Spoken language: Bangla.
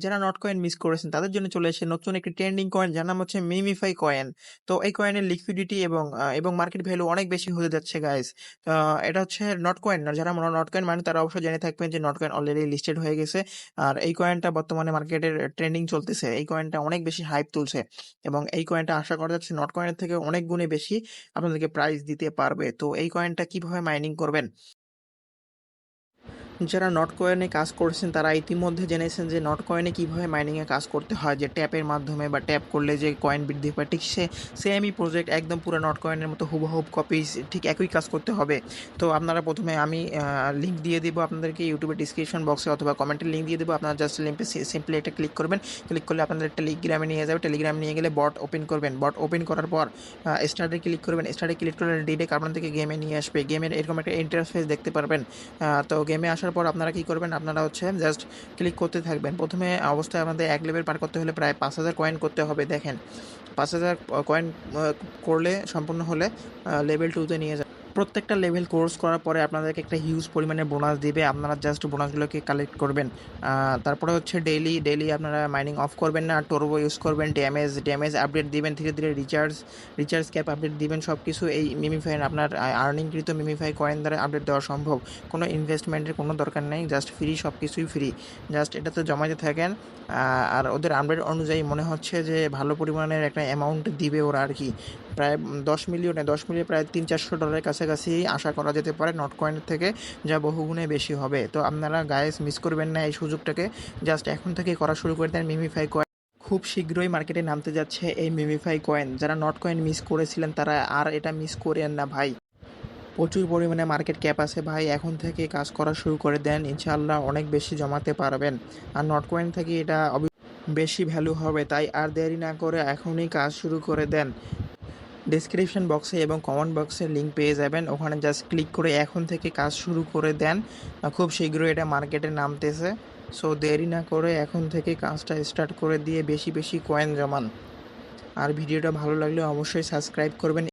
যারা নট কয়েন মিস করেছেন তাদের জন্য চলে এসেছে নতুন একটি ট্রেন্ডিং কয়েন যার নাম হচ্ছে মিমিফাই কয়েন। তো এই কয়েনের লিকুইডিটি এবং মার্কেট ভ্যালু অনেক বেশি হতে যাচ্ছে গাইস। এটা হচ্ছে নট কয়েন, যারা নট কয়েন মানে তারা অবশ্যই জেনে থাকবেন যে নট কয়েন অলরেডি লিস্টেড হয়ে গেছে। আর এই কয়েনটা বর্তমানে মার্কেটের ট্রেন্ডিং চলতেছে, এই কয়েনটা অনেক বেশি হাইপ তুলছে এবং এই কয়েনটা আশা করা যাচ্ছে নট কয়েনের থেকে অনেক গুণে বেশি আপনাদেরকে প্রাইস দিতে পারবে। তো এই কয়েনটা কিভাবে মাইনিং করবেন, যারা নট কয়েনে কাজ করছেন তারা ইতিমধ্যে জেনেছেন যে নট কয়েনে কীভাবে মাইনিংয়ে কাজ করতে হয়, যে ট্যাপের মাধ্যমে বা ট্যাপ করলে যে কয়েন বৃদ্ধি পায়, ঠিক সেমই প্রজেক্ট একদম পুরো নট কয়েনের মতো হুবহুব কপি, ঠিক একই কাজ করতে হবে। তো আপনারা প্রথমে আমি লিঙ্ক দিয়ে দিব আপনাদেরকে ইউটিউবের ডিসক্রিপশন বক্সে অথবা কমেন্টের লিঙ্ক দিয়ে দেবো। আপনারা জাস্ট লিঙ্কে সিম্পলি এটা ক্লিক করবেন, ক্লিক করলে আপনাদের টেলিগ্রামে নিয়ে যাবে, টেলিগ্রাম নিয়ে গেলে বট ওপেন করবেন, বট ওপেন করার পর স্টার্টে ক্লিক করবেন, স্টার্টে ক্লিক করলে ডিরেক্ট আপনাদেরকে গেমে নিয়ে আসবে, গেমের এরকম একটা ইন্টারফেস দেখতে পারবেন। তো গেমে আসার পর আপনারা কি করবেন, আপনারা হচ্ছে জাস্ট ক্লিক করতে থাকবেন। প্রথমে অবস্থায় আমাদের 1 লেভেল পার করতে হলে প্রায় 5000 কয়েন করতে হবে। দেখেন 5000 কয়েন করলে সম্পূর্ণ হলে লেভেল 2 তে নিয়ে যাবে। প্রত্যেকটা লেভেল কোর্স করার পরে আপনাদেরকে একটা হিউজ পরিমাণে বোনাস দিবে, আপনারা জাস্ট বোনাসগুলোকে কালেক্ট করবেন। তারপরে হচ্ছে ডেইলি আপনারা মাইনিং অফ করবেন না, টর্বো ইউজ করবেন, ড্যামেজ আপডেট দিবেন, ধীরে ধীরে রিচার্জ ক্যাপ আপডেট দিবেন। সব কিছু এই মিমিফাই আপনার আর্নিংকৃত মিমিফাই কয়েন দ্বারা আপডেট দেওয়া সম্ভব। কোনো ইনভেস্টমেন্টের কোনো দরকার নেই, জাস্ট ফ্রি, সব কিছুই ফ্রি। জাস্ট এটাতে জমাতে থাকেন। আর ওদের আপডেট অনুযায়ী মনে হচ্ছে যে ভালো পরিমাণের একটা অ্যামাউন্ট দিবে ওরা আর কি, প্রায় 10 মিলিয়ন প্রায় $300-400 কাছাকাছি আশা করা যেতে পারে নট কয়েনের থেকে, যা বহুগুণে বেশি হবে। তো আপনারা গাইস মিস করবেন না এই সুযোগটাকে, জাস্ট এখন থেকে করা শুরু করে দেন মিমিফাই কয়েন। খুব শীঘ্রই মার্কেটে নামতে যাচ্ছে এই মিমিফাই কয়েন, যারা নট কয়েন মিস করেছিলেন তারা আর এটা মিস করেন না ভাই। প্রচুর পরিমাণে মার্কেট ক্যাপ আছে ভাই, এখন থেকে কাজ করা শুরু করে দেন, ইনশাআল্লাহ অনেক বেশি জমাতে পারবেন। আর নট কয়েন থেকে এটা বেশি ভ্যালু হবে, তাই আর দেরি না করে এখনই কাজ শুরু করে দেন। ডেসক্রিপশন বক্সে এবং কমেন্ট বক্সে লিঙ্ক পেয়ে যাবেন, ওখানে জাস্ট ক্লিক করে এখন থেকে কাজ শুরু করে দেন। খুব শীঘ্রই এটা মার্কেটে নামতেছে, সো দেরি না করে এখন থেকে কাজটা স্টার্ট করে দিয়ে বেশি বেশি কয়েন জমান। আর ভিডিওটা ভালো লাগলে অবশ্যই সাবস্ক্রাইব করবেন।